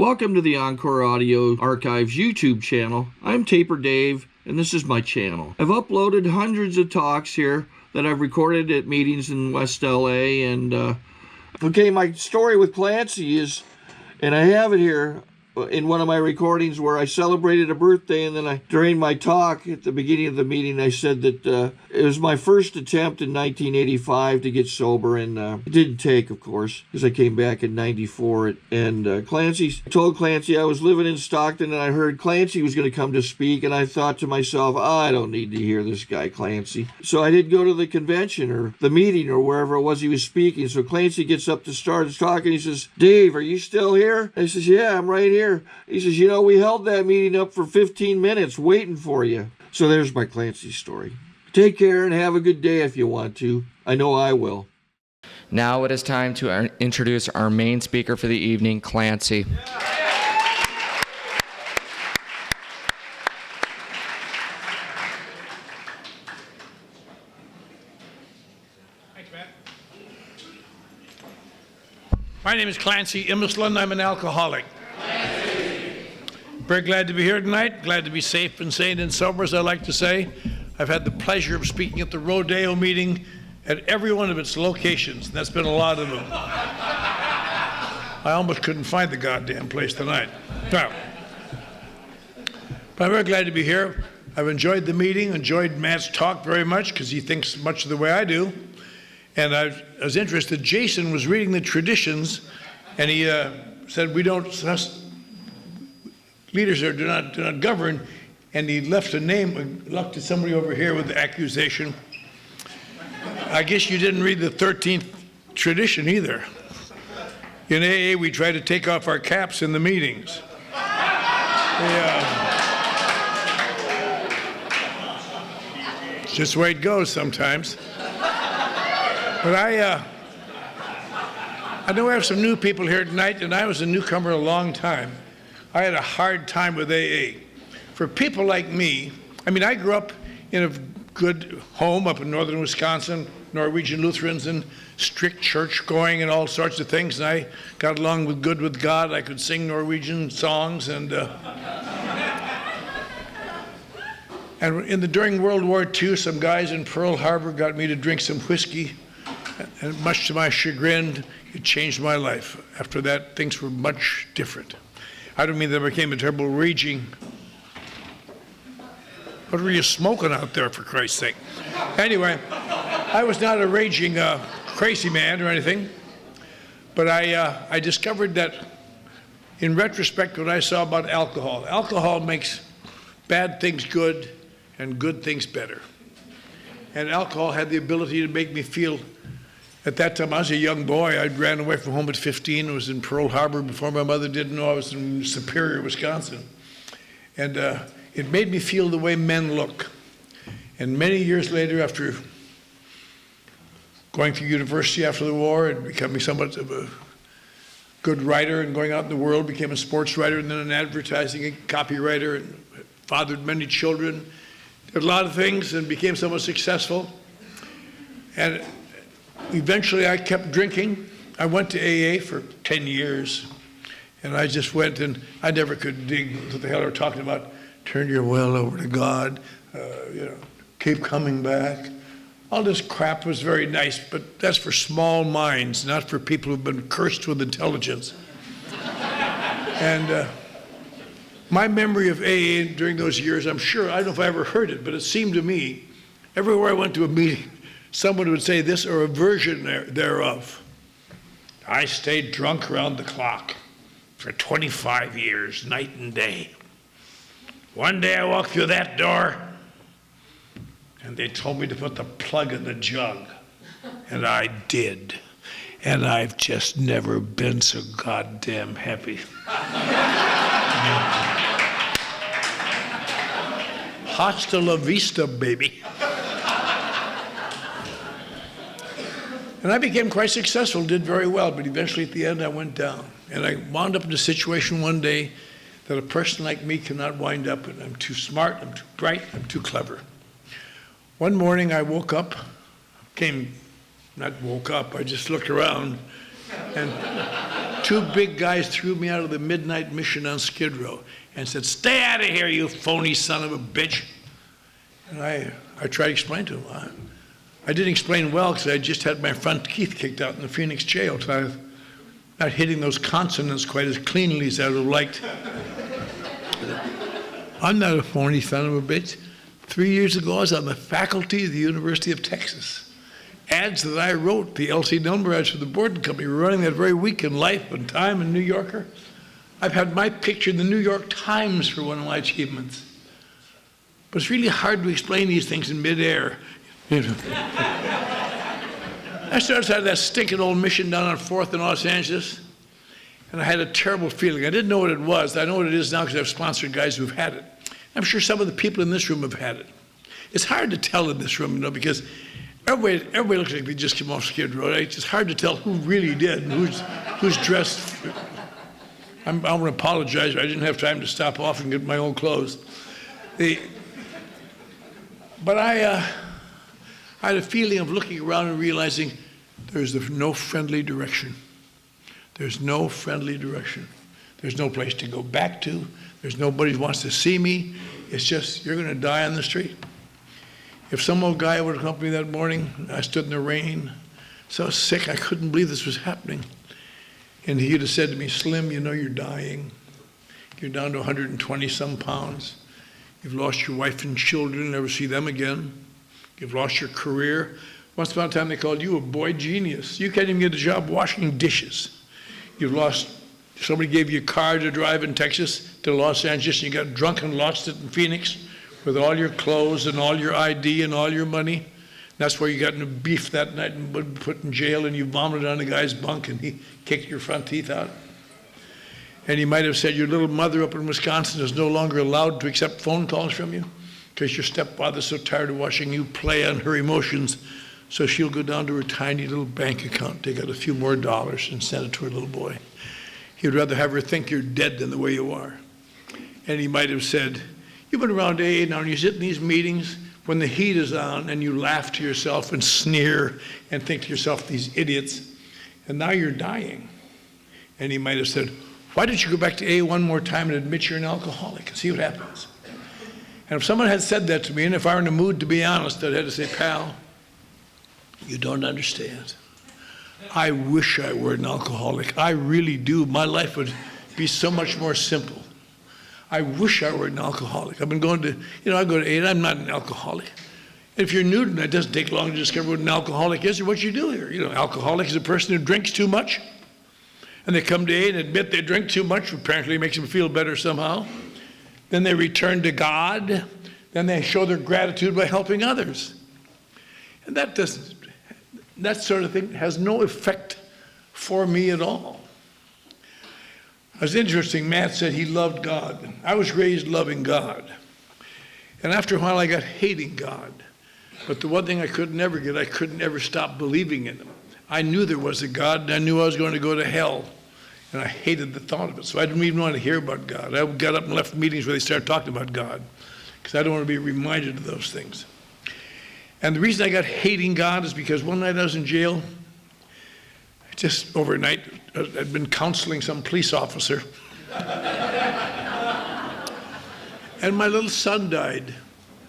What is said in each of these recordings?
Welcome to the Encore Audio Archives YouTube channel. I'm Taper Dave, and this is my channel. I've uploaded hundreds of talks here that I've recorded at meetings in West LA, and okay, my story with Clancy is, and I have it here in one of my recordings where I celebrated a birthday, and then during my talk at the beginning of the meeting, I said that it was my first attempt in 1985 to get sober, and it didn't take, of course, because I came back in 94. And I told Clancy I was living in Stockton, and I heard Clancy was going to come to speak, and I thought to myself, I don't need to hear this guy Clancy. So I did go to the convention or the meeting or wherever it was he was speaking. So Clancy gets up to start talking. He says, Dave, are you still here? I says, yeah, I'm right here. He says, you know, we held that meeting up for 15 minutes waiting for you. So there's my Clancy story. Take care and have a good day if you want to. I know I will. Now it is time to introduce our main speaker for the evening, Clancy. Thanks, Matt. My name is Clancy Imislund. I'm an alcoholic. Very glad to be here tonight. Glad to be safe and sane and sober, as I like to say. I've had the pleasure of speaking at the Rodeo meeting at every one of its locations. And that's been a lot of them. I almost couldn't find the goddamn place tonight. Well, but I'm very glad to be here. I've enjoyed the meeting, enjoyed Matt's talk very much because he thinks much the way I do. And I was interested. Jason was reading the traditions, and he said we don't. Leaders do not govern, and he left a name and looked at somebody over here with the accusation. I guess you didn't read the 13th tradition either. In AA, we try to take off our caps in the meetings. It's just the way it goes sometimes. But I know we have some new people here tonight, and I was a newcomer a long time. I had a hard time with AA. For people like me, I mean, I grew up in a good home up in northern Wisconsin, Norwegian Lutherans and strict church going and all sorts of things. And I got along with God. I could sing Norwegian songs. And during World War II, some guys in Pearl Harbor got me to drink some whiskey. And much to my chagrin, it changed my life. After that, things were much different. I don't mean that I became a terrible raging. What were you smoking out there, for Christ's sake? Anyway, I was not a raging crazy man or anything, but I discovered that, in retrospect, what I saw about alcohol makes bad things good and good things better. And alcohol had the ability to make me feel. At that time, I was a young boy. I ran away from home at 15. I was in Pearl Harbor before my mother didn't know I was in Superior, Wisconsin. And it made me feel the way men look. And many years later, after going to university after the war and becoming somewhat of a good writer and going out in the world, became a sports writer and then an advertising copywriter and fathered many children, did a lot of things and became somewhat successful. And eventually, I kept drinking. I went to AA for 10 years, and I just went, and I never could dig what the hell they're talking about. Turn your will over to God, keep coming back. All this crap was very nice, but that's for small minds, not for people who've been cursed with intelligence. And my memory of AA during those years, I'm sure, I don't know if I ever heard it, but it seemed to me, everywhere I went to a meeting, someone would say this or a version thereof. I stayed drunk around the clock for 25 years, night and day. One day I walked through that door and they told me to put the plug in the jug. And I did. And I've just never been so goddamn happy. Hasta la vista, baby. And I became quite successful, did very well, but eventually at the end I went down. And I wound up in a situation one day that a person like me cannot wind up in. I'm too smart, I'm too bright, I'm too clever. One morning I woke up, I just looked around, and two big guys threw me out of the midnight mission on Skid Row and said, "Stay out of here, you phony son of a bitch." And I tried to explain to him. I didn't explain well because I just had my front teeth kicked out in the Phoenix jail, so I was not hitting those consonants quite as cleanly as I would have liked. I'm not a phony son of a bitch. 3 years ago, I was on the faculty of the University of Texas. Ads that I wrote, the L.C. Dunbar ads for the Borden Company, were running that very week in Life and Time and New Yorker. I've had my picture in the New York Times for one of my achievements. But it's really hard to explain these things in midair. I started outside that stinking old mission down on 4th in Los Angeles, and I had a terrible feeling. I didn't know what it was. I know what it is now because I've sponsored guys who've had it. I'm sure some of the people in this room have had it. It's hard to tell in this room, because everybody looks like they just came off Skid Row. Right? It's hard to tell who really did and who's dressed. I want to apologize. I didn't have time to stop off and get my own clothes. But I had a feeling of looking around and realizing there's no friendly direction. There's no friendly direction. There's no place to go back to. There's nobody who wants to see me. It's just, you're going to die on the street. If some old guy would have come to me that morning, I stood in the rain, so sick, I couldn't believe this was happening. And he'd have said to me, "Slim, you're dying. You're down to 120 some pounds. You've lost your wife and children, never see them again. You've lost your career. Once upon a time, they called you a boy genius. You can't even get a job washing dishes. You've lost, somebody gave you a car to drive in Texas to Los Angeles, and you got drunk and lost it in Phoenix with all your clothes and all your ID and all your money. That's where you got into beef that night and were put in jail, and you vomited on the guy's bunk, and he kicked your front teeth out. And he might have said your little mother up in Wisconsin is no longer allowed to accept phone calls from you because your stepfather's so tired of watching you play on her emotions, so she'll go down to her tiny little bank account, take out a few more dollars, and send it to her little boy. He'd rather have her think you're dead than the way you are. And he might have said, "You've been around AA now, and you sit in these meetings when the heat is on, and you laugh to yourself and sneer and think to yourself, these idiots, and now you're dying." And he might have said, "Why don't you go back to AA one more time and admit you're an alcoholic and see what happens?" And if someone had said that to me, and if I were in the mood to be honest, I'd have to say, "Pal, you don't understand. I wish I were an alcoholic. I really do. My life would be so much more simple. I wish I were an alcoholic. I've been going to, I go to AA, and I'm not an alcoholic. And if you're new to it, it doesn't take long to discover what an alcoholic is or what you do here. Alcoholic is a person who drinks too much, and they come to AA and admit they drink too much, apparently makes them feel better somehow. Then they return to God. Then they show their gratitude by helping others. And that sort of thing has no effect for me at all. It was interesting, Matt said he loved God. I was raised loving God. And after a while I got hating God. But the one thing I could never get, I couldn't ever stop believing in him. I knew there was a God, and I knew I was going to go to hell. And I hated the thought of it, so I didn't even want to hear about God. I got up and left meetings where they started talking about God, because I don't want to be reminded of those things. And the reason I got hating God is because one night I was in jail, just overnight. I'd been counseling some police officer. And my little son died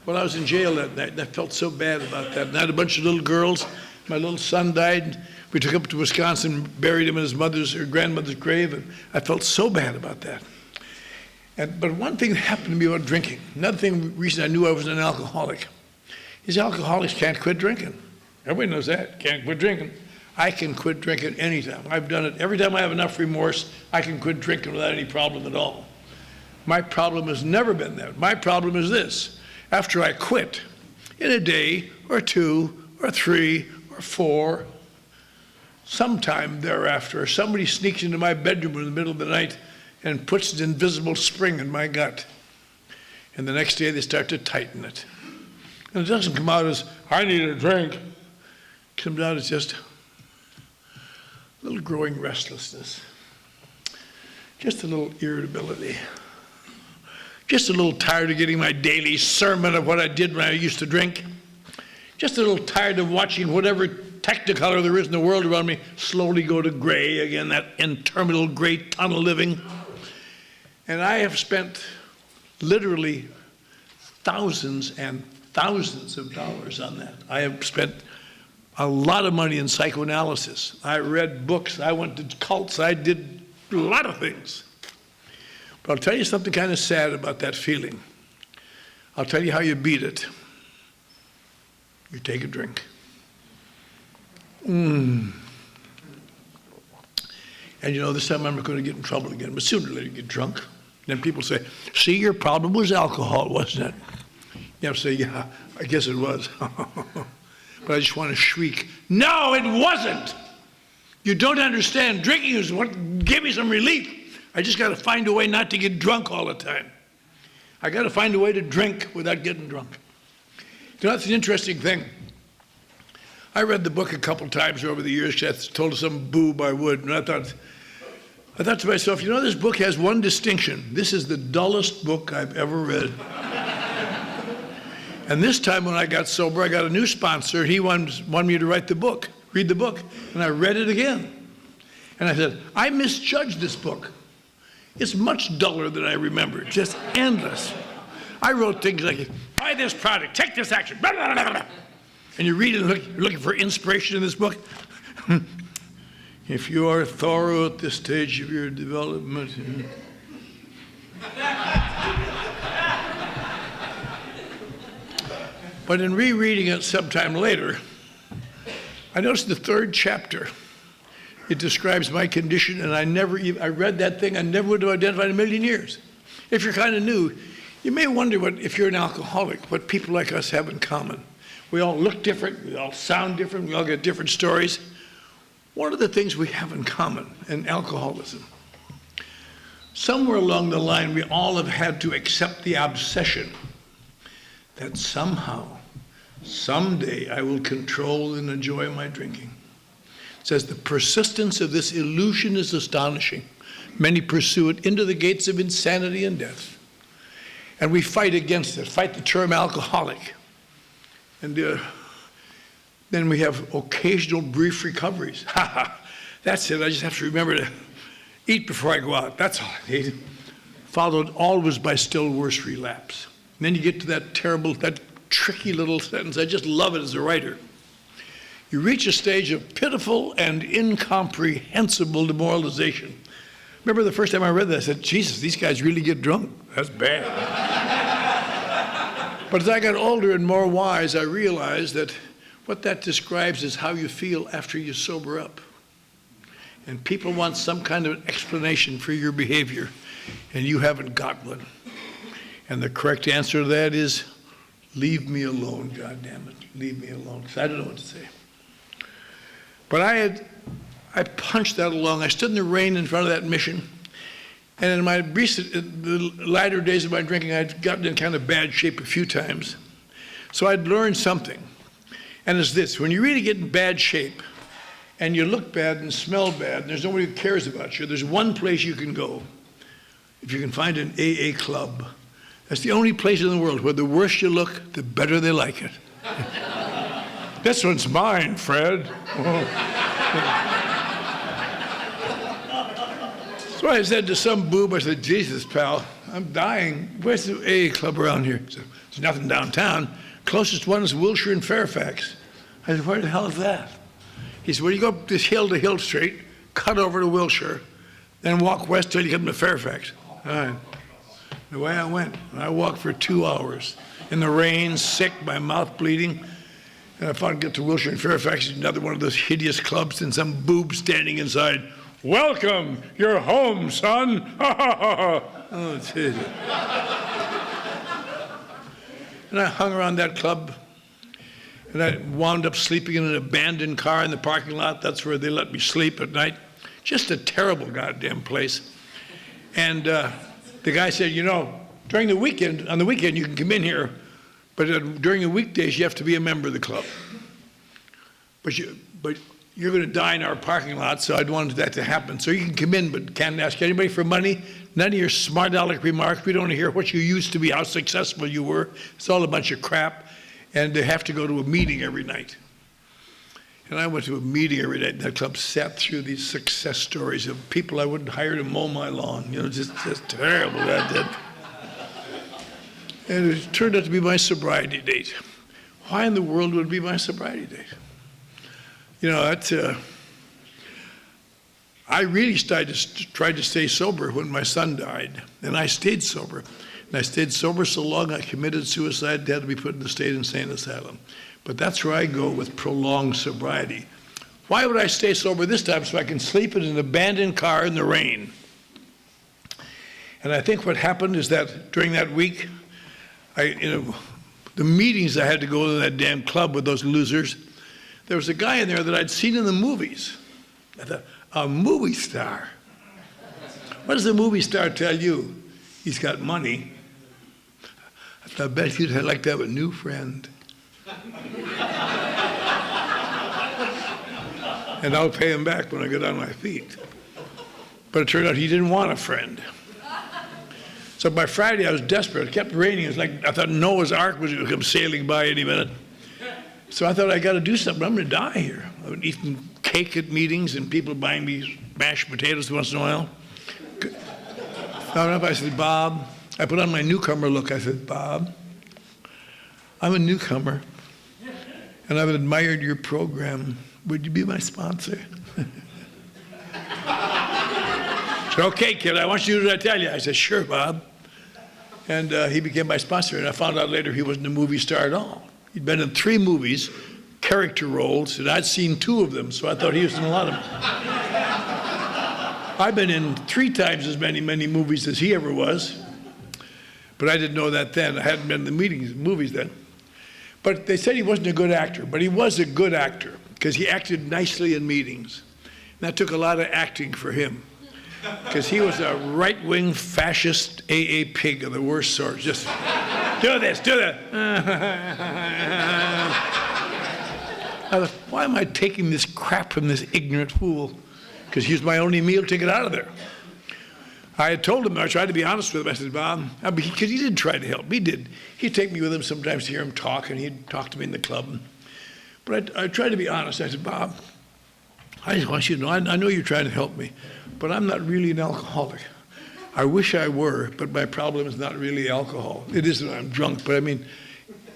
while I was in jail that night, and I felt so bad about that. And I had a bunch of little girls. My little son died. We took him to Wisconsin, buried him in his mother's or grandmother's grave, and I felt so bad about that. But one thing that happened to me about drinking, another reason I knew I was an alcoholic, is alcoholics can't quit drinking. Everybody knows that, can't quit drinking. I can quit drinking anytime. I've done it. Every time I have enough remorse, I can quit drinking without any problem at all. My problem has never been that. My problem is this. After I quit, in a day or 2 or 3 or 4, sometime thereafter, somebody sneaks into my bedroom in the middle of the night and puts an invisible spring in my gut. And the next day they start to tighten it. And it doesn't come out as, "I need a drink." It comes out as just a little growing restlessness, just a little irritability, just a little tired of getting my daily sermon of what I did when I used to drink, just a little tired of watching whatever technicolor there is in the world around me slowly go to gray again, that interminable gray tunnel living. And I have spent literally thousands and thousands of dollars on that. I have spent a lot of money in psychoanalysis. I read books, I went to cults, I did a lot of things. But I'll tell you something kind of sad about that feeling. I'll tell you how you beat it. You take a drink. And you know, this time I'm not going to get in trouble again, but sooner or later you get drunk. Then people say, see, your problem was alcohol, wasn't it? You have to say, yeah, I guess it was. But I just want to shriek, no, it wasn't. You don't understand. Drinking is what gave me some relief. I just got to find a way not to get drunk all the time. I got to find a way to drink without getting drunk. You know, that's an interesting thing. I read the book a couple times over the years. I told some boob I would, and I thought to myself, you know, this book has one distinction. This is the dullest book I've ever read. And this time when I got sober, I got a new sponsor. He wanted me to read the book. And I read it again. And I said, I misjudged this book. It's much duller than I remember, just endless. I wrote things like, buy this product, take this action, blah, blah, blah, blah. And you read it and you're looking for inspiration in this book. If you are thorough at this stage of your development. But in rereading it sometime later, I noticed the third chapter. It describes my condition, and I read that thing, I never would have identified in a million years. If you're kind of new, you may wonder if you're an alcoholic, what people like us have in common. We all look different, we all sound different, we all get different stories. One of the things we have in common in alcoholism, somewhere along the line, we all have had to accept the obsession that somehow, someday, I will control and enjoy my drinking. It says the persistence of this illusion is astonishing. Many pursue it into the gates of insanity and death. And we fight against it, fight the term alcoholic. And then we have occasional brief recoveries. That's it, I just have to remember to eat before I go out. That's all I need. Followed always by still worse relapse. And then you get to that tricky little sentence. I just love it as a writer. You reach a stage of pitiful and incomprehensible demoralization. Remember the first time I read that, I said, Jesus, these guys really get drunk. That's bad. But as I got older and more wise, I realized that what that describes is how you feel after you sober up. And people want some kind of explanation for your behavior, and you haven't got one. And the correct answer to that is, leave me alone, goddammit, leave me alone, because I don't know what to say. But I punched that along. I stood in the rain in front of that mission, and in the latter days of my drinking, I'd gotten in kind of bad shape a few times. So I'd learned something, and it's this: when you really get in bad shape, and you look bad and smell bad, and there's nobody who cares about you, there's one place you can go. If you can find an AA club, that's the only place in the world where the worse you look, the better they like it. This one's mine, Fred. So I said to some boob, I said, Jesus, pal, I'm dying. Where's the AA club around here? He said, there's nothing downtown. Closest one is Wilshire and Fairfax. I said, where the hell is that? He said, well, you go up this hill to Hill Street, cut over to Wilshire, then walk west till you come to Fairfax. All right. The way I went, I walked for 2 hours in the rain, sick, my mouth bleeding. And I finally get to Wilshire and Fairfax, another one of those hideous clubs, and some boob standing inside. Welcome, you're home, son. Oh, Jesus. And I hung around that club, and I wound up sleeping in an abandoned car in the parking lot. That's where they let me sleep at night. Just a terrible goddamn place. And the guy said, you know, on the weekend you can come in here, but during the weekdays you have to be a member of the club. But you're going to die in our parking lot, so I'd wanted that to happen. So you can come in, but can't ask anybody for money. None of your smart aleck remarks. We don't want to hear what you used to be, how successful you were. It's all a bunch of crap. And they have to go to a meeting every night. And I went to a meeting every night in that club, sat through these success stories of people I wouldn't hire to mow my lawn. You know, just terrible, that did. And it turned out to be my sobriety date. Why in the world would it be my sobriety date? You know, I really tried to stay sober when my son died, and I stayed sober. And I stayed sober so long I committed suicide and had to be put in the state insane asylum. But that's where I go with prolonged sobriety. Why would I stay sober this time? So I can sleep in an abandoned car in the rain. And I think what happened is that during that week, the meetings I had to go to that damn club with those losers, there was a guy in there that I'd seen in the movies. I thought, a movie star. What does a movie star tell you? He's got money. I thought, I bet you'd like to have a new friend. And I'll pay him back when I get on my feet. But it turned out he didn't want a friend. So by Friday, I was desperate. It kept raining. It was like I thought Noah's Ark was going to come sailing by any minute. So I thought, I got to do something. I'm going to die here. I've been eating cake at meetings and people buying me mashed potatoes once in a while. Found up, I said, Bob, I put on my newcomer look. I said, Bob, I'm a newcomer, and I've admired your program. Would you be my sponsor? I said, okay, kid, I want you to do what I tell you. I said, sure, Bob. And he became my sponsor, and I found out later he wasn't a movie star at all. He'd been in 3 movies, character roles, and I'd seen 2 of them, so I thought he was in a lot of them. I've been in 3 times as many movies as he ever was, but I didn't know that then. I hadn't been in the movies then. But they said he wasn't a good actor, but he was a good actor because he acted nicely in meetings. And that took a lot of acting for him because he was a right-wing fascist AA pig of the worst sort. Just do this, do that. I thought, why am I taking this crap from this ignorant fool? Because he was my only meal ticket out of there. I had told him, I tried to be honest with him. I said, Bob, because he did try to help me. He did. He'd take me with him sometimes to hear him talk, and he'd talk to me in the club. But I tried to be honest. I said, Bob, I just want you to know, I know you're trying to help me, but I'm not really an alcoholic. I wish I were, but my problem is not really alcohol. It isn't I'm drunk, but I mean,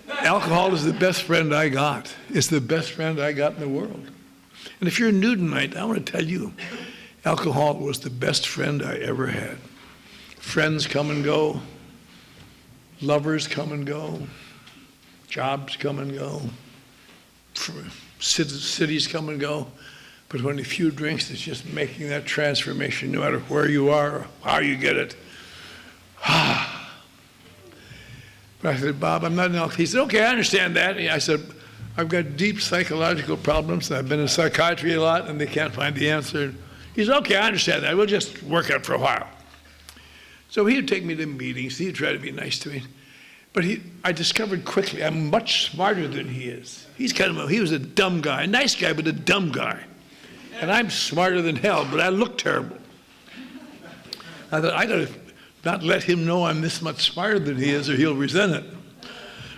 alcohol is the best friend I got. It's the best friend I got in the world. And if you're new tonight, I want to tell you, alcohol was the best friend I ever had. Friends come and go. Lovers come and go. Jobs come and go. Cities come and go. But when a few drinks, it's just making that transformation, no matter where you are or how you get it. But I said, Bob, I'm not an alcoholic. He said, okay, I understand that. I said, I've got deep psychological problems. I've been in psychiatry a lot, and they can't find the answer. He said, okay, I understand that. We'll just work out for a while. So he would take me to meetings. He'd try to be nice to me. But I discovered quickly I'm much smarter than he is. He was a dumb guy, a nice guy, but a dumb guy. And I'm smarter than hell, but I look terrible. I thought, I got to not let him know I'm this much smarter than he is, or he'll resent it.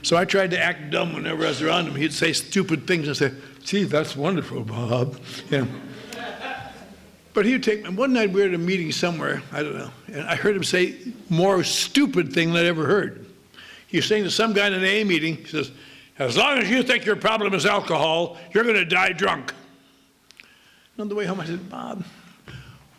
So I tried to act dumb whenever I was around him. He'd say stupid things and say, gee, that's wonderful, Bob. Yeah. But he would take me. One night we were at a meeting somewhere, I don't know, and I heard him say more stupid thing than I'd ever heard. He was saying to some guy in an AA meeting, he says, as long as you think your problem is alcohol, you're going to die drunk. And on the way home, I said, Bob,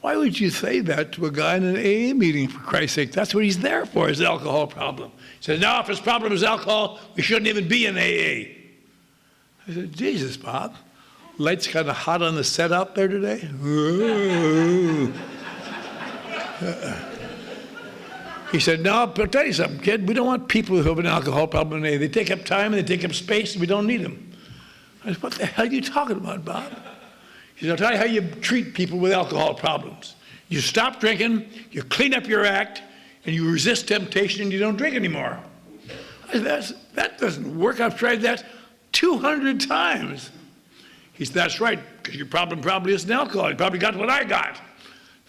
why would you say that to a guy in an AA meeting, for Christ's sake? That's what he's there for, his alcohol problem. He said, no, if his problem is alcohol, we shouldn't even be in AA. I said, Jesus, Bob, lights kind of hot on the set out there today? He said, no, I'll tell you something, kid. We don't want people who have an alcohol problem in AA. They take up time and they take up space, and we don't need them. I said, what the hell are you talking about, Bob? He said, I'll tell you how you treat people with alcohol problems. You stop drinking, you clean up your act, and you resist temptation, and you don't drink anymore. I said, that doesn't work. I've tried that 200 times. He said, that's right, because your problem probably isn't alcohol. You probably got what I got.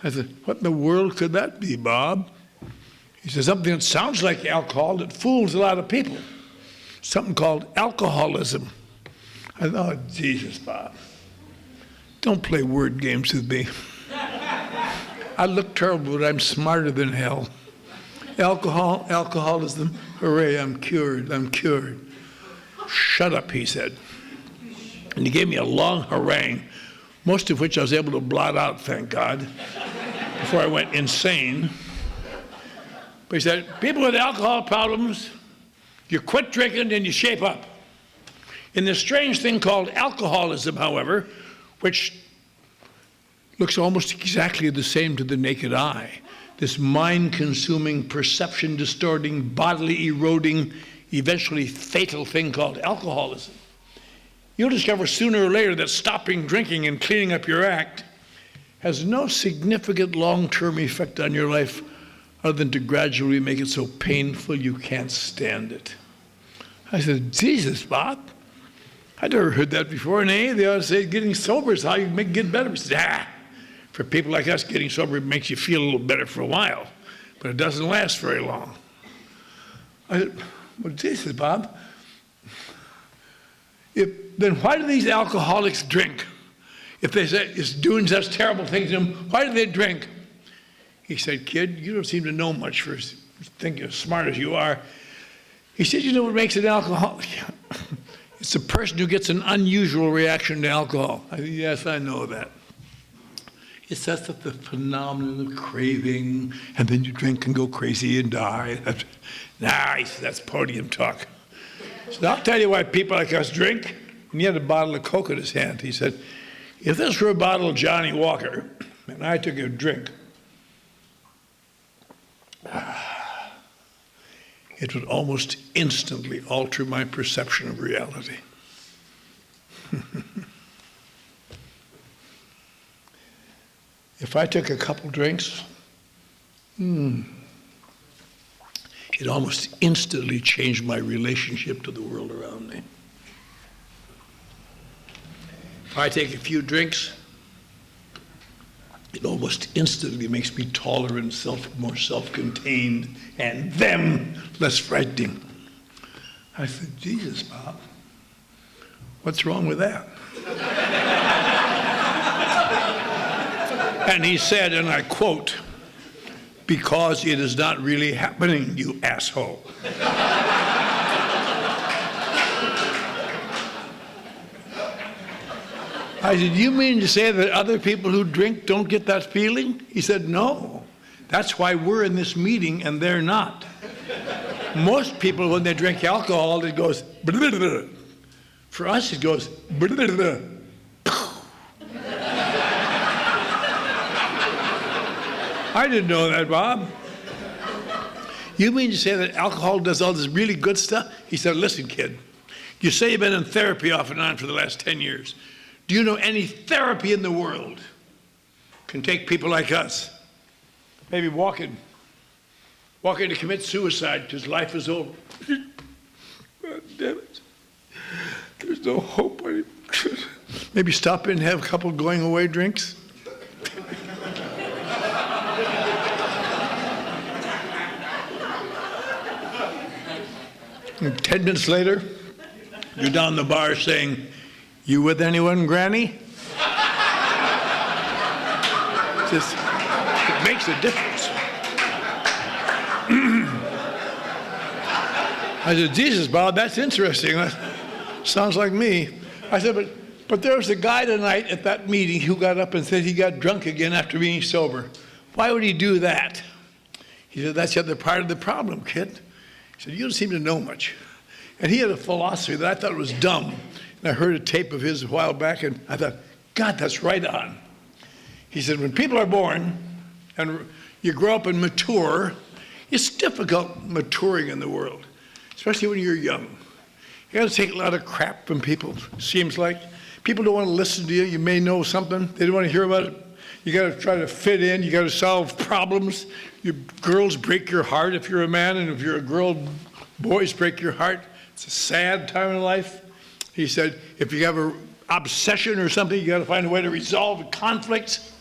I said, what in the world could that be, Bob? He said, something that sounds like alcohol that fools a lot of people. Something called alcoholism. I thought, oh, Jesus, Bob. Don't play word games with me. I look terrible, but I'm smarter than hell. Alcoholism, hooray, I'm cured, I'm cured. Shut up, he said. And he gave me a long harangue, most of which I was able to blot out, thank God, before I went insane. But he said, people with alcohol problems, you quit drinking and you shape up. In this strange thing called alcoholism, however, which looks almost exactly the same to the naked eye, this mind-consuming, perception-distorting, bodily eroding, eventually fatal thing called alcoholism, you'll discover sooner or later that stopping drinking and cleaning up your act has no significant long-term effect on your life other than to gradually make it so painful you can't stand it. I said, Jesus, Bob, I'd never heard that before. In AA, they ought to say getting sober is how you get better. He said, for people like us, getting sober makes you feel a little better for a while, but it doesn't last very long. I said, well, Jesus, Bob, then why do these alcoholics drink? If they say it's doing such terrible things to them, why do they drink? He said, kid, you don't seem to know much for thinking as smart as you are. He said, you know what makes an alcoholic? It's the person who gets an unusual reaction to alcohol. I said, yes, I know that. It sets up the phenomenon of craving, and then you drink and go crazy and die. Nice, that's podium talk. So I'll tell you why people like us drink. And he had a bottle of Coke in his hand. He said, if this were a bottle of Johnny Walker, and I took a drink, it would almost instantly alter my perception of reality. If I took a couple drinks, it almost instantly changed my relationship to the world around me. If I take a few drinks, it almost instantly makes me taller and more self-contained, and them less frightening. I said, Jesus, Bob, what's wrong with that? And he said, and I quote, because it is not really happening, you asshole. I said, you mean to say that other people who drink don't get that feeling? He said, no. That's why we're in this meeting and they're not. Most people, when they drink alcohol, it goes, blah, blah, blah. For us, it goes, blah, blah, blah. I didn't know that, Bob. You mean to say that alcohol does all this really good stuff? He said, listen, kid, you say you've been in therapy off and on for the last 10 years. Do you know any therapy in the world can take people like us, maybe walking to commit suicide because life is over? God damn it. There's no hope. Maybe stop in and have a couple going away drinks. And 10 minutes later, you're down the bar saying, you with anyone, Granny? It makes a difference. I said, Jesus, Bob, that's interesting. That sounds like me. I said, but there was a guy tonight at that meeting who got up and said he got drunk again after being sober. Why would he do that? He said, that's the other part of the problem, kid. He said, you don't seem to know much. And he had a philosophy that I thought was dumb. And I heard a tape of his a while back, and I thought, God, that's right on. He said, when people are born and you grow up and mature, it's difficult maturing in the world, especially when you're young. You got to take a lot of crap from people, seems like. People don't want to listen to you. You may know something. They don't want to hear about it. You got to try to fit in. You got to solve problems. Girls break your heart if you're a man, and if you're a girl, boys break your heart. It's a sad time in life. He said, if you have an obsession or something, you got to find a way to resolve conflicts.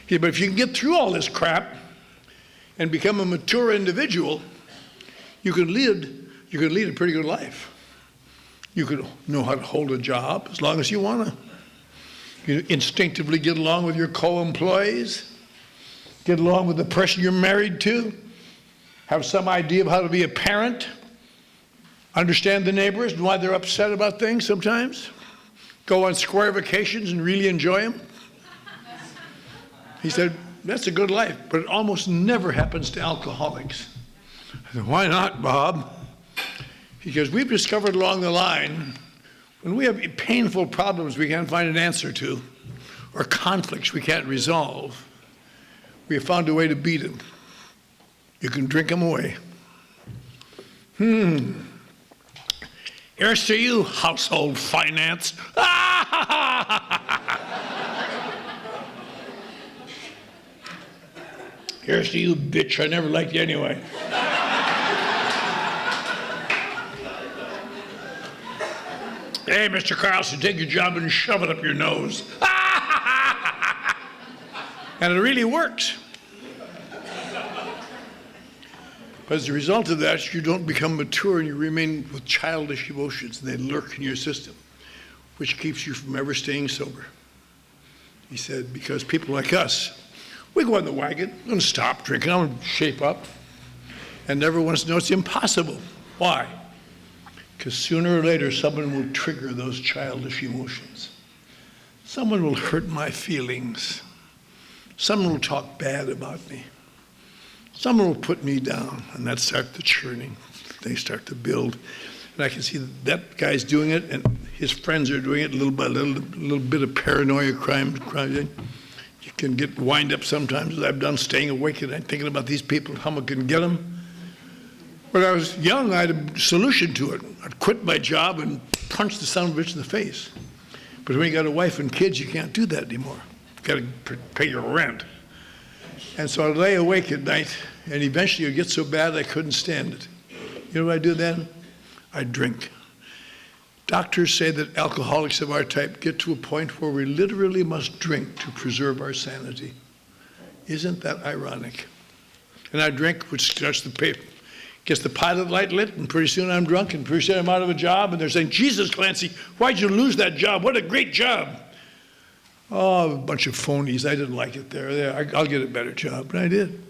But if you can get through all this crap and become a mature individual, you can lead a pretty good life. You could know how to hold a job as long as you want to. You instinctively get along with your co-employees, get along with the person you're married to, have some idea of how to be a parent, understand the neighbors and why they're upset about things sometimes, go on square vacations and really enjoy them. He said, that's a good life, but it almost never happens to alcoholics. I said, why not, Bob? Because we've discovered along the line, when we have painful problems we can't find an answer to, or conflicts we can't resolve, we have found a way to beat them. You can drink them away. Here's to you, household finance. Here's to you, bitch. I never liked you anyway. Hey, Mr. Carlson, take your job and shove it up your nose. And it really works. But as a result of that, you don't become mature and you remain with childish emotions and they lurk in your system, which keeps you from ever staying sober. He said, because people like us, we go on the wagon, I'm going to stop drinking, I'm going to shape up, and never wants to know it's impossible. Why? Because sooner or later, someone will trigger those childish emotions. Someone will hurt my feelings. Someone will talk bad about me. Someone will put me down, and that starts the churning. They start to build. And I can see that guy's doing it, and his friends are doing it little by little, a little bit of paranoia, crime. You can get wind up sometimes, as I've done, staying awake at night, thinking about these people, how I can get them. When I was young, I had a solution to it. I'd quit my job and punch the son of a bitch in the face. But when you got a wife and kids, you can't do that anymore. You've got to pay your rent. And so I'd lay awake at night, and eventually it would get so bad I couldn't stand it. You know what I do then? I'd drink. Doctors say that alcoholics of our type get to a point where we literally must drink to preserve our sanity. Isn't that ironic? And I drink, which starts the paper, gets the pilot light lit, and pretty soon I'm drunk, and pretty soon I'm out of a job, and they're saying, Jesus, Clancy, why'd you lose that job? What a great job. Oh, a bunch of phonies. I didn't like it there. I'll get a better job. And I did.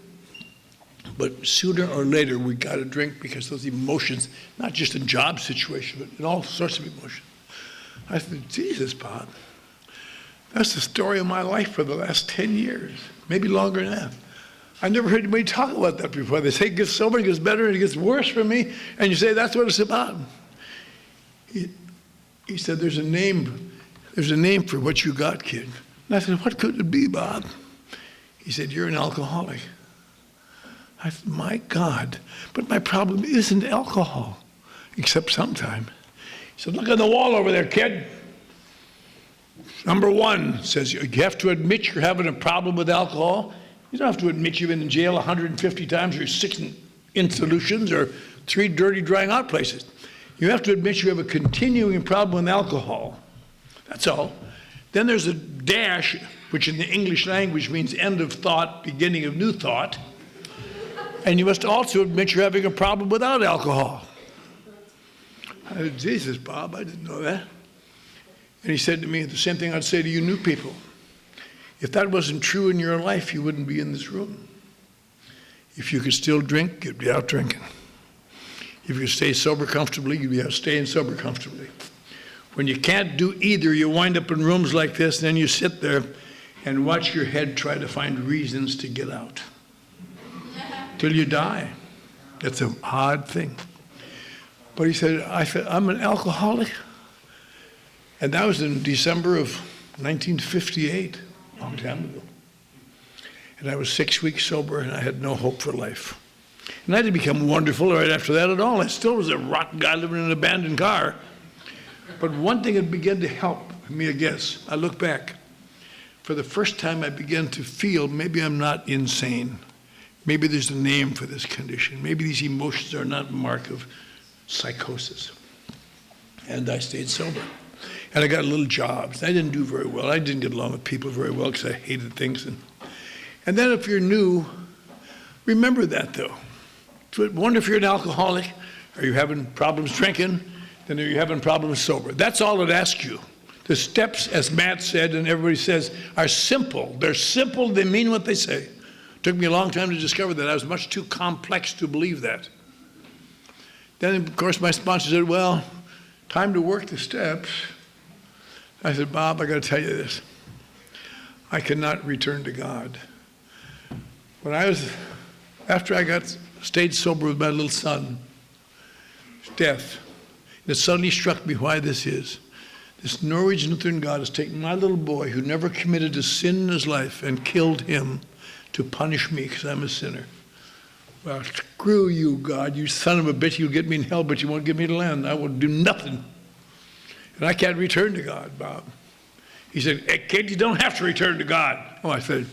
But sooner or later, we got to drink because those emotions, not just in job situations, but in all sorts of emotions. I said, Jesus, Bob, that's the story of my life for the last 10 years, maybe longer than that. I never heard anybody talk about that before. They say it gets sober, it gets better, and it gets worse for me. And you say, that's what it's about. He said, there's a name for what you got, kid. And I said, what could it be, Bob? He said, you're an alcoholic. I said, my God, but my problem isn't alcohol, except sometime. He said, look on the wall over there, kid. Number 1 says you have to admit you're having a problem with alcohol. You don't have to admit you've been in jail 150 times or 6 institutions or 3 dirty drying out places. You have to admit you have a continuing problem with alcohol. That's all. Then there's a dash, which in the English language means end of thought, beginning of new thought. And you must also admit you're having a problem without alcohol. I said, Jesus, Bob, I didn't know that. And he said to me, the same thing I'd say to you new people. If that wasn't true in your life, you wouldn't be in this room. If you could still drink, you'd be out drinking. If you could stay sober comfortably, you'd be out staying sober comfortably. When you can't do either, you wind up in rooms like this, and then you sit there and watch your head try to find reasons to get out. Till you die. That's an odd thing. But he said, I'm an alcoholic. And that was in December of 1958, a long time ago. And I was 6 weeks sober, and I had no hope for life. And I didn't become wonderful right after that at all. I still was a rotten guy living in an abandoned car. But one thing had begun to help me, I guess. I look back. For the first time, I began to feel maybe I'm not insane. Maybe there's a name for this condition. Maybe these emotions are not a mark of psychosis. And I stayed sober. And I got little jobs. I didn't do very well. I didn't get along with people very well because I hated things. And then if you're new, remember that though. I wonder if you're an alcoholic. Are you having problems drinking? Then are you having problems sober? That's all it asks you. The steps, as Matt said, and everybody says, are simple. They're simple, they mean what they say. It took me a long time to discover that. I was much too complex to believe that. Then, of course, my sponsor said, well, time to work the steps. I said, Bob, I got to tell you this. I cannot return to God. After I stayed sober with my little son, death, it suddenly struck me why this is. This Norwegian Lutheran God has taken my little boy who never committed a sin in his life and killed him to punish me because I'm a sinner. Well, screw you, God, you son of a bitch. You'll get me in hell, but you won't get me to land. I will do nothing. And I can't return to God, Bob. He said, hey, kid, you don't have to return to God. Oh, I said,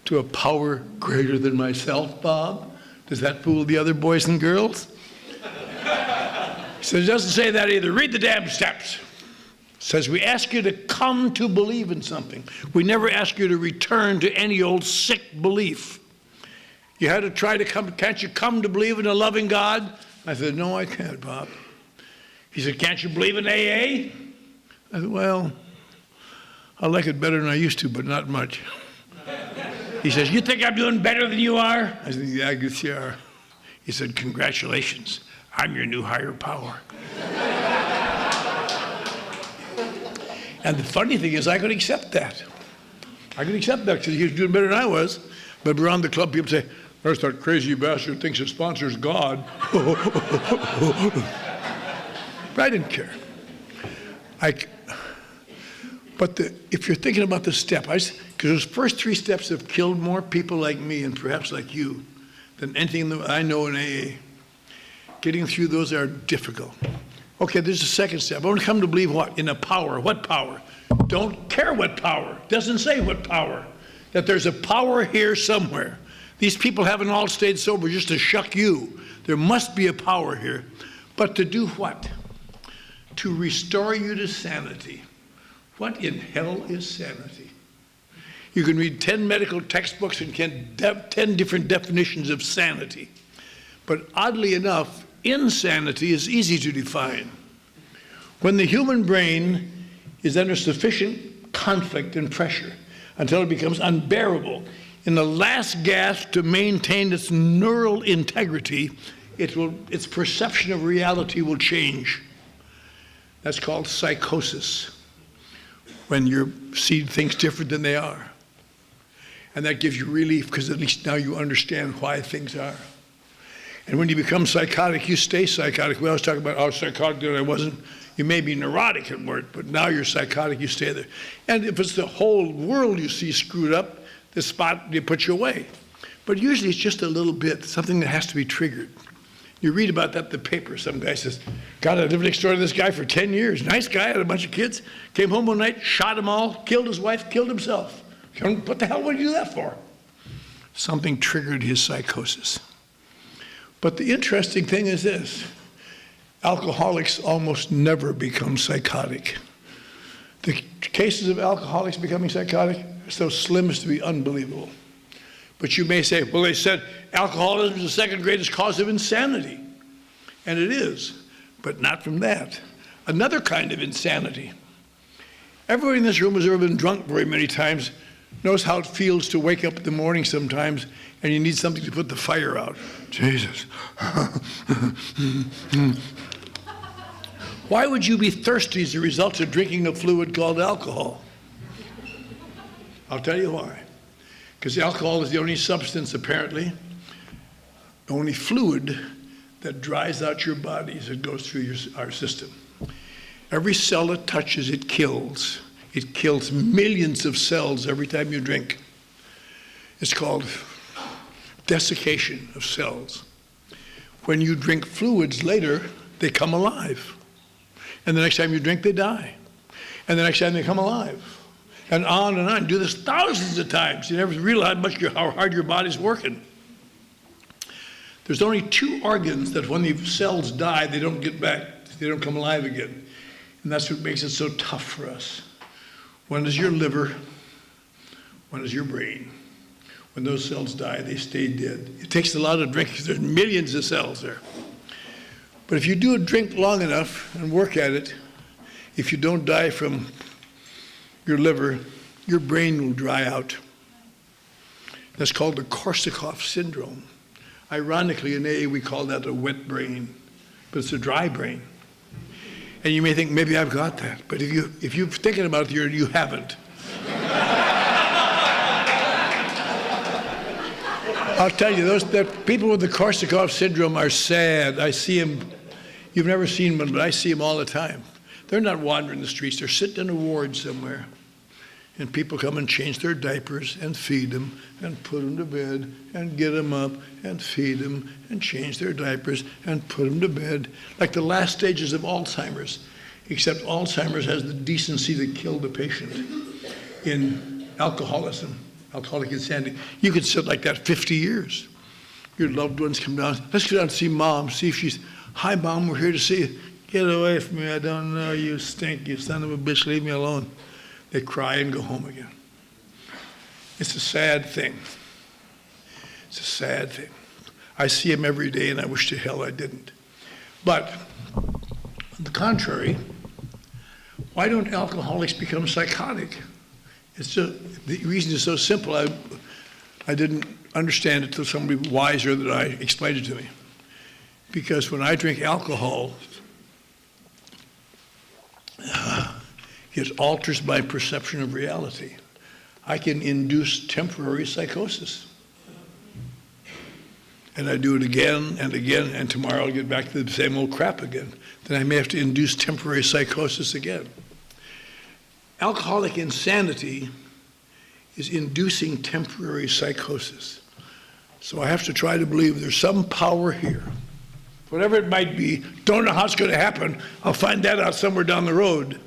to a power greater than myself, Bob? Does that fool the other boys and girls? He said, it doesn't say that either. Read the damn steps. It says we ask you to come to believe in something. We never ask you to return to any old sick belief. You had to try to come, can't you come to believe in a loving God? I said, no, I can't, Bob. He said, can't you believe in AA? I said, well, I like it better than I used to, but not much. He says, you think I'm doing better than you are? I said, yeah, I guess you are. He said, congratulations, I'm your new higher power. And the funny thing is, I could accept that. I could accept that because he was doing better than I was. But around the club, people say, there's that crazy bastard thinks his sponsor's God. But I didn't care. If you're thinking about the step, because those first 3 steps have killed more people like me and perhaps like you than anything that I know in AA. Getting through those are difficult. Okay, there's a second step. I want to come to believe what? In a power. What power? Don't care what power. Doesn't say what power. That there's a power here somewhere. These people haven't all stayed sober just to shuck you. There must be a power here. But to do what? To restore you to sanity. What in hell is sanity? You can read 10 medical textbooks and get 10 different definitions of sanity. But oddly enough, insanity is easy to define. When the human brain is under sufficient conflict and pressure until it becomes unbearable, in the last gasp to maintain its neural integrity, its perception of reality will change. That's called psychosis, when you see things different than they are. And that gives you relief because at least now you understand why things are. And when you become psychotic, you stay psychotic. We always talk about how psychotic that I wasn't. You may be neurotic at work, but now you're psychotic, you stay there. And if it's the whole world you see screwed up, the spot, they put you away. But usually it's just a little bit, something that has to be triggered. You read about that in the paper. Some guy says, God, I lived next door to this guy for 10 years. Nice guy, had a bunch of kids. Came home one night, shot them all, killed his wife, killed himself. What the hell would you do that for? Something triggered his psychosis. But the interesting thing is this. Alcoholics almost never become psychotic. The cases of alcoholics becoming psychotic are so slim as to be unbelievable. But you may say, well, they said alcoholism is the second greatest cause of insanity. And it is, but not from that. Another kind of insanity. Everybody in this room has ever been drunk very many times, knows how it feels to wake up in the morning sometimes and you need something to put the fire out. Jesus. Why would you be thirsty as a result of drinking a fluid called alcohol? I'll tell you why. Because alcohol is the only substance, apparently, the only fluid that dries out your body as it goes through our system. Every cell it touches, it kills. It kills millions of cells every time you drink. It's called desiccation of cells. When you drink fluids later, they come alive. And the next time you drink, they die. And the next time they come alive. And on and on. Do this thousands of times. You never realize how hard your body's working. There's only 2 organs that when the cells die, they don't get back. They don't come alive again. And that's what makes it so tough for us. One is your liver, one is your brain. When those cells die, they stay dead. It takes a lot of drinking because there's millions of cells there. But if you do a drink long enough and work at it, if you don't die from your liver, your brain will dry out. That's called the Korsakoff syndrome. Ironically, in AA, we call that a wet brain, but it's a dry brain. And you may think, maybe I've got that. But if you're thinking about it, you haven't. I'll tell you, those people with the Korsakoff syndrome are sad. I see them. You've never seen them, but I see them all the time. They're not wandering the streets. They're sitting in a ward somewhere. And people come and change their diapers and feed them and put them to bed and get them up and feed them and change their diapers and put them to bed. Like the last stages of Alzheimer's, except Alzheimer's has the decency to kill the patient. In alcoholism, alcoholic insanity, you could sit like that 50 years. Your loved ones come down. Let's go down and see Mom, see if she's, hi Mom, we're here to see you. Get away from me, I don't know, you stink, you son of a bitch, leave me alone. They cry and go home again. It's a sad thing. It's a sad thing. I see them every day and I wish to hell I didn't. But, on the contrary, why don't alcoholics become psychotic? The reason is so simple, I didn't understand it till somebody wiser than I explained it to me. Because when I drink alcohol, it alters my perception of reality. I can induce temporary psychosis. And I do it again and again, and tomorrow I'll get back to the same old crap again. Then I may have to induce temporary psychosis again. Alcoholic insanity is inducing temporary psychosis. So I have to try to believe there's some power here. Whatever it might be, don't know how it's going to happen. I'll find that out somewhere down the road.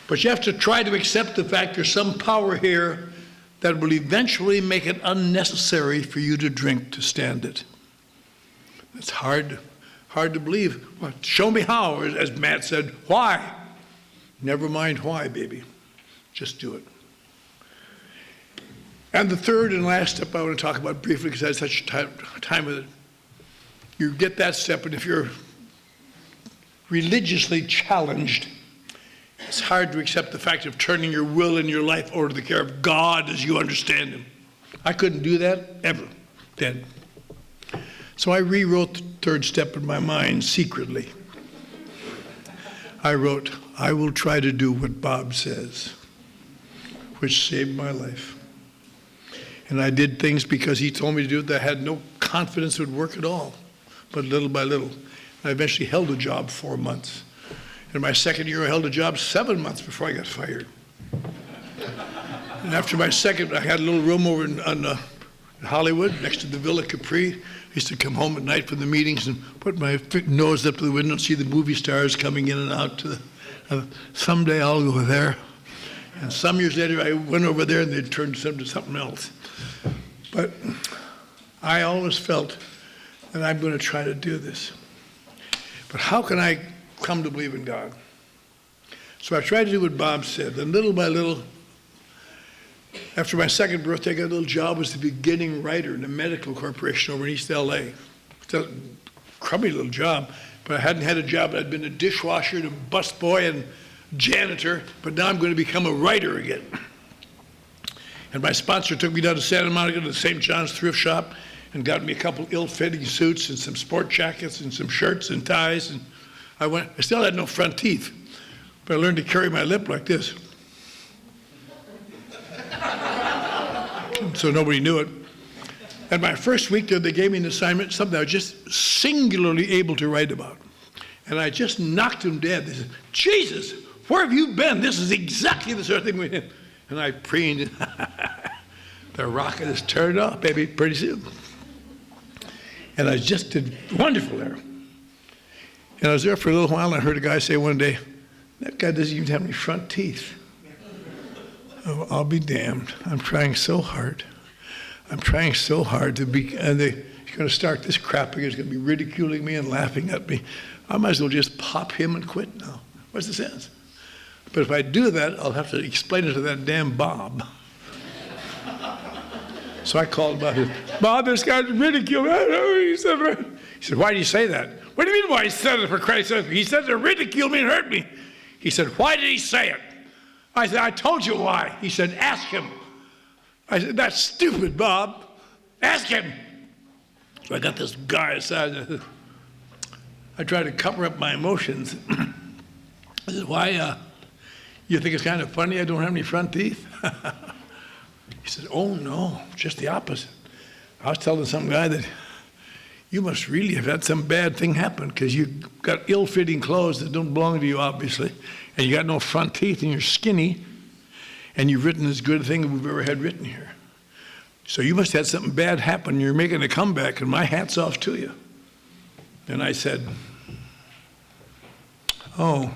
But you have to try to accept the fact there's some power here that will eventually make it unnecessary for you to drink to stand it. It's hard to believe. Well, show me how, as Matt said, why? Never mind why, baby. Just do it. And the third and last step I want to talk about briefly, because I had such time with it. You get that step, and if you're religiously challenged, it's hard to accept the fact of turning your will and your life over to the care of God as you understand Him. I couldn't do that ever then. So I rewrote the third step in my mind secretly. I wrote, I will try to do what Bob says, which saved my life. And I did things because he told me to do it that I had no confidence would work at all. But little by little, I eventually held a job 4 months. In my second year, I held a job 7 months before I got fired. And after my second, I had a little room over in Hollywood, next to the Villa Capri. I used to come home at night from the meetings and put my nose up to the window and see the movie stars coming in and out. Someday I'll go there. And some years later, I went over there and they'd turned to something else. But I always felt that I'm going to try to do this. But how can I come to believe in God? So I tried to do what Bob said. And little by little, after my second birthday, I got a little job as the beginning writer in a medical corporation over in East LA. It's a crummy little job, but I hadn't had a job. I'd been a dishwasher and a busboy and janitor, but now I'm going to become a writer again. And my sponsor took me down to Santa Monica to the St. John's thrift shop and got me a couple ill-fitting suits and some sport jackets and some shirts and ties. And I still had no front teeth, but I learned to carry my lip like this. So nobody knew it. And my first week there, they gave me an assignment, something I was just singularly able to write about. And I just knocked them dead. They said, Jesus, where have you been? This is exactly the sort of thing we did. And I preened. The rocket is turned off, baby, pretty soon. And I just did wonderful there. And I was there for a little while, and I heard a guy say one day, that guy doesn't even have any front teeth. Oh, I'll be damned. I'm trying so hard. I'm trying so hard to be, and he's going to start this crap again. He's going to be ridiculing me and laughing at me. I might as well just pop him and quit now. What's the sense? But if I do that, I'll have to explain it to that damn Bob. So I called Bob. Bob, this guy's ridiculing me. He said, why do you say that? What do you mean why he said it, for Christ's sake? He said to ridicule me and hurt me. He said, why did he say it? I said, I told you why. He said, ask him. I said, that's stupid, Bob. Ask him. So I got this guy aside. I tried to cover up my emotions. I said, why, you think it's kind of funny I don't have any front teeth? He said, oh no, just the opposite. I was telling some guy that you must really have had some bad thing happen because you got ill-fitting clothes that don't belong to you, obviously, and you got no front teeth and you're skinny, and you've written as good a thing that we've ever had written here. So you must have had something bad happen. You're making a comeback, and my hat's off to you. And I said, oh.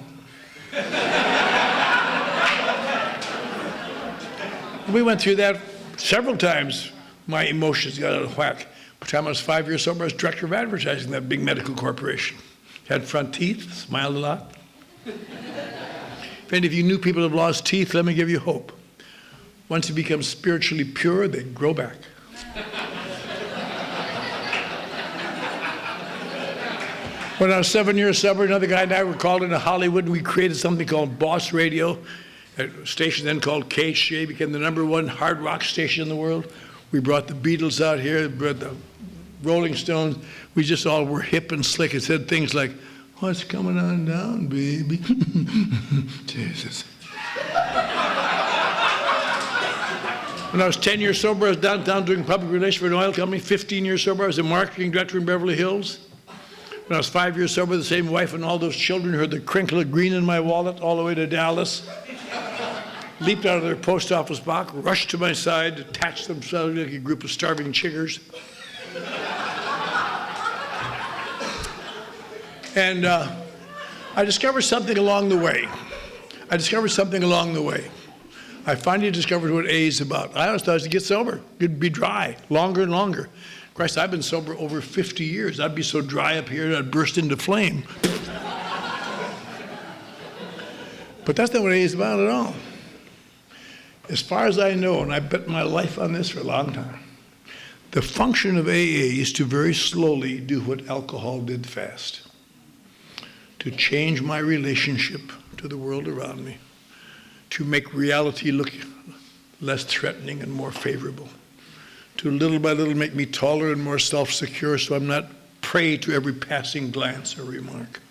We went through that several times. My emotions got out of whack. By the time I was 5 years sober, I was director of advertising in that big medical corporation. Had front teeth, smiled a lot. If any of you new people have lost teeth, let me give you hope. Once you become spiritually pure, they grow back. When I was 7 years sober, another guy and I were called into Hollywood, and we created something called Boss Radio, a station then called KHJ, became the #1 hard rock station in the world. We brought the Beatles out here, brought the Rolling Stones. We just all were hip and slick and said things like, what's coming on down, baby? Jesus. When I was 10 years sober, I was downtown doing public relations for an oil company. 15 years sober, I was a marketing director in Beverly Hills. When I was 5 years sober, the same wife and all those children heard the crinkle of green in my wallet all the way to Dallas. Leaped out of their post office box, rushed to my side, attached themselves like a group of starving chiggers. And I discovered something along the way. I finally discovered what A is about. I always thought it was to get sober. It'd be dry, longer and longer. Christ, I've been sober over 50 years. I'd be so dry up here, I'd burst into flame. But that's not what A is about at all. As far as I know, and I bet my life on this for a long time, the function of AA is to very slowly do what alcohol did fast. To change my relationship to the world around me. To make reality look less threatening and more favorable. To little by little make me taller and more self-secure so I'm not prey to every passing glance or remark.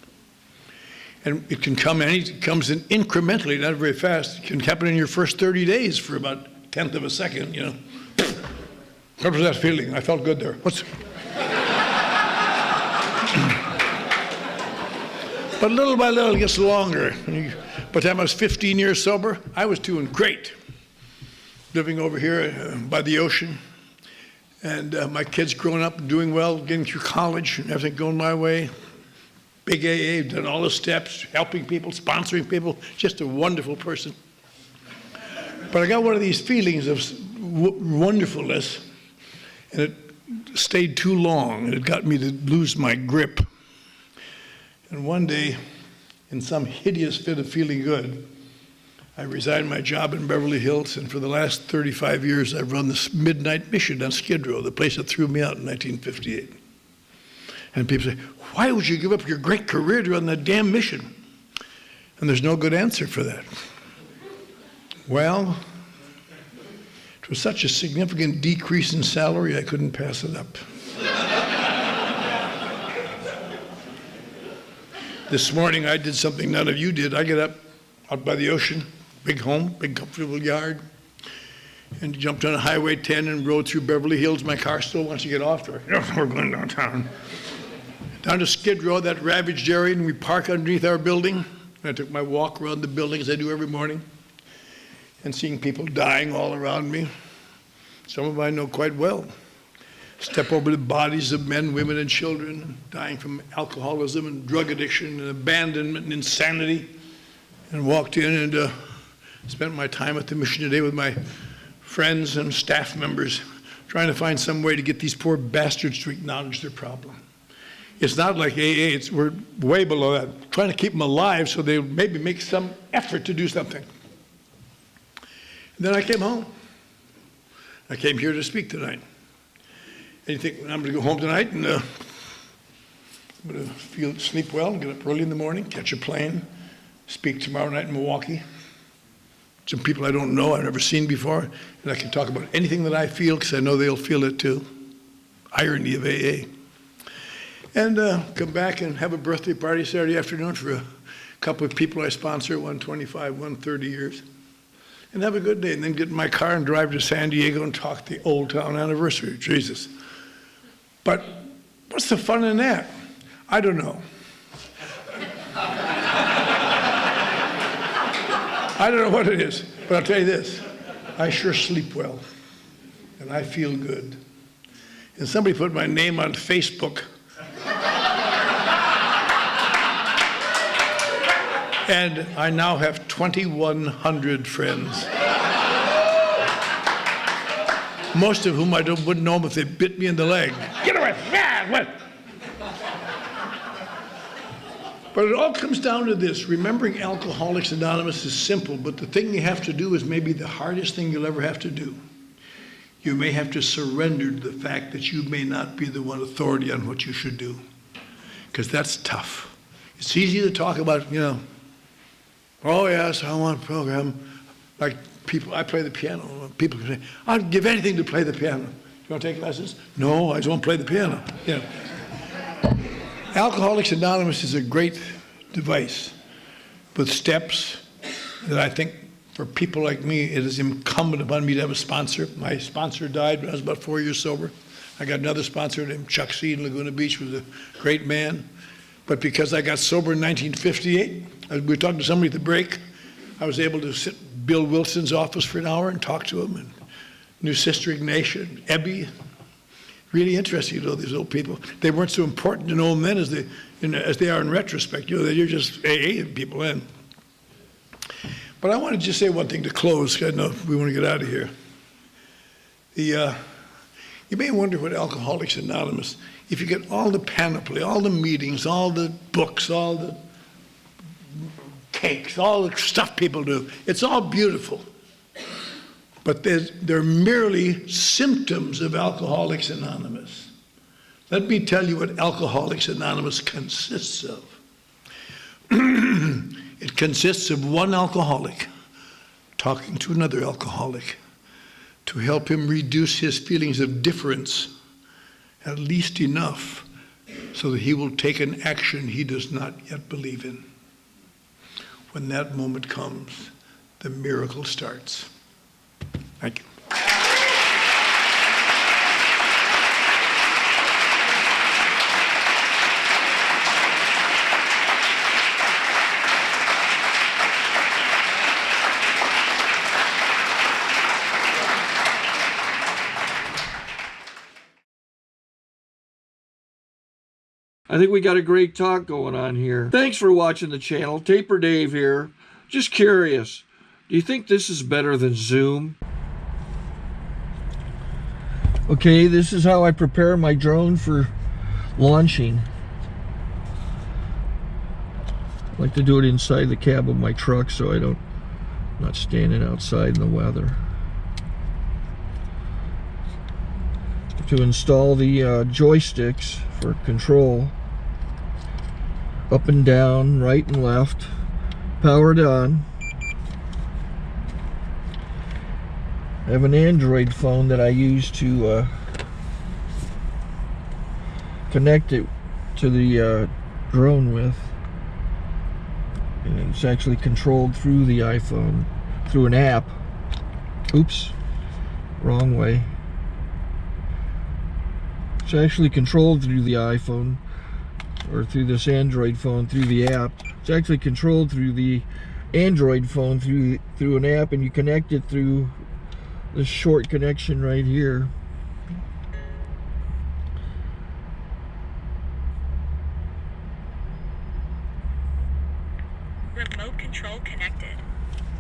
And it can come, it comes in incrementally, not very fast. It can happen in your first 30 days for about 1/10 of a second, you know. What was that feeling? I felt good there. But little by little it gets longer. By the time I was 15 years sober, I was doing great. Living over here by the ocean. And my kids growing up, doing well, getting through college, and everything going my way. Big AA, done all the steps, helping people, sponsoring people, just a wonderful person. But I got one of these feelings of wonderfulness, and it stayed too long, and it got me to lose my grip. And one day, in some hideous fit of feeling good, I resigned my job in Beverly Hills, and for the last 35 years, I've run this midnight mission on Skid Row, the place that threw me out in 1958. And people say, why would you give up your great career to run that damn mission? And there's no good answer for that. Well, it was such a significant decrease in salary, I couldn't pass it up. This morning, I did something none of you did. I get up out by the ocean, big home, big comfortable yard, and jumped on Highway 10 and rode through Beverly Hills. My car still wants to get off there. We're going downtown. Down to Skid Row, that ravaged area, and we park underneath our building. And I took my walk around the building, as I do every morning, and seeing people dying all around me. Some of them I know quite well. Step over the bodies of men, women, and children dying from alcoholism and drug addiction and abandonment and insanity. And walked in and spent my time at the mission today with my friends and staff members, trying to find some way to get these poor bastards to acknowledge their problem. It's not like AA, we're way below that. Trying to keep them alive so they maybe make some effort to do something. And then I came home. I came here to speak tonight. And you think, I'm going to go home tonight and I'm going to sleep well, get up early in the morning, catch a plane, speak tomorrow night in Milwaukee. some people I don't know, I've never seen before, and I can talk about anything that I feel because I know they'll feel it too. Irony of AA. And come back and have a birthday party Saturday afternoon for a couple of people I sponsor, one 25, one 30 years. And have a good day, and then get in my car and drive to San Diego and talk the Old Town anniversary. Jesus. But what's the fun in that? I don't know. I don't know what it is, but I'll tell you this. I sure sleep well, and I feel good. And somebody put my name on Facebook. And I now have 2,100 friends. Most of whom I wouldn't know them if they bit me in the leg. Get away! Yeah, what? But it all comes down to this. Remembering Alcoholics Anonymous is simple, but the thing you have to do is maybe the hardest thing you'll ever have to do. You may have to surrender to the fact that you may not be the one authority on what you should do. Because that's tough. It's easy to talk about, oh yes, I want a program. Like people, I play the piano. People can say, I'd give anything to play the piano. You want to take lessons? No, I just want to play the piano. Alcoholics Anonymous is a great device with steps that I think for people like me, it is incumbent upon me to have a sponsor. My sponsor died when I was about 4 years sober. I got another sponsor named Chuck Seed in Laguna Beach, who was a great man. But because I got sober in 1958, we were talking to somebody at the break, I was able to sit in Bill Wilson's office for an hour and talk to him, and knew Sister Ignatia, and Ebby. Really interesting, these old people. They weren't so important to know them then as they are in retrospect. They're just AA people then. But I want to just say one thing to close, because I know we want to get out of here. You may wonder what Alcoholics Anonymous, if you get all the panoply, all the meetings, all the books, all the cakes, all the stuff people do, it's all beautiful. But they're merely symptoms of Alcoholics Anonymous. Let me tell you what Alcoholics Anonymous consists of. It consists of one alcoholic talking to another alcoholic to help him reduce his feelings of difference, at least enough, so that he will take an action he does not yet believe in. When that moment comes, the miracle starts. Thank you. I think we got a great talk going on here. Thanks for watching the channel. Taper Dave here. Just curious, do you think this is better than Zoom? Okay, this is how I prepare my drone for launching. I like to do it inside the cab of my truck so I'm not standing outside in the weather. To install the joysticks for control, up and down, right and left, powered on. I have an Android phone that I use to connect it to the drone with. And it's actually controlled through the iPhone, through an app. Oops, wrong way. It's actually controlled through the iPhone, or through this Android phone, through the app. It's actually controlled through the Android phone, through an app, and you connect it through this short connection right here. Remote control connected.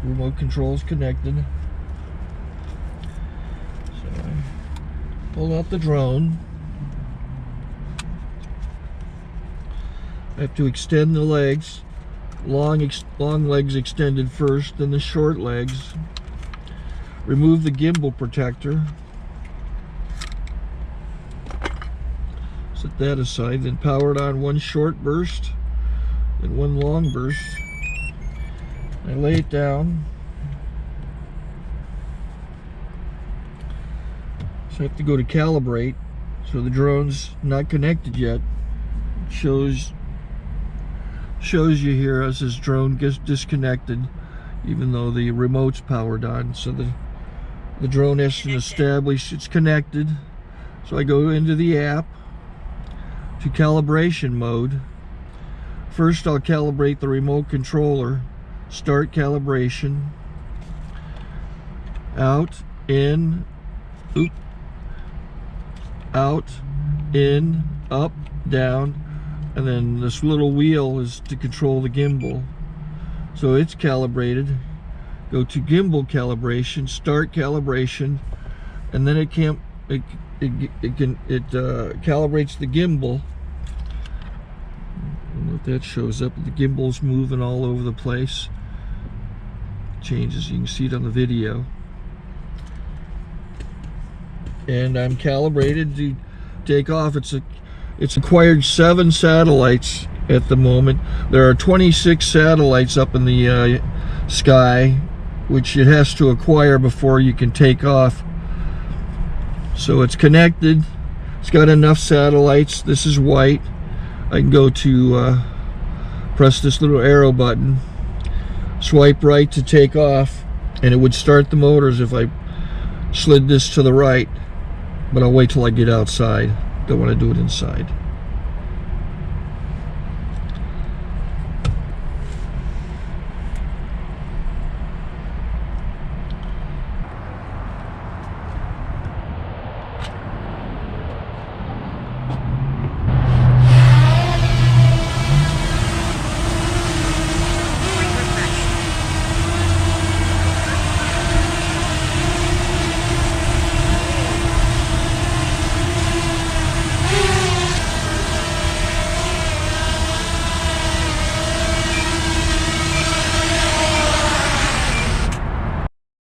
Remote control's connected. So I pull out the drone. I have to extend the legs. Long legs extended first, then the short legs. Remove the gimbal protector. Set that aside, then power it on one short burst, then one long burst. I lay it down. So I have to go to calibrate. So the drone's not connected yet. It shows you here as this drone gets disconnected, even though the remote's powered on. So the drone has to establish it's connected. So I go into the app to calibration mode. First I'll calibrate the remote controller. Start calibration. Out, in, out, in, up, down, and then this little wheel is to control the gimbal. So it's calibrated. Go to gimbal calibration, start calibration, and then it calibrates the gimbal. I don't know if that shows up. The gimbal's moving all over the place. Changes, you can see it on the video. And I'm calibrated to take off. It's acquired 7 satellites at the moment. There are 26 satellites up in the sky, which it has to acquire before you can take off. So it's connected. It's got enough satellites. This is white. I can go to press this little arrow button, swipe right to take off, and it would start the motors if I slid this to the right. But I'll wait till I get outside. Don't want to do it inside.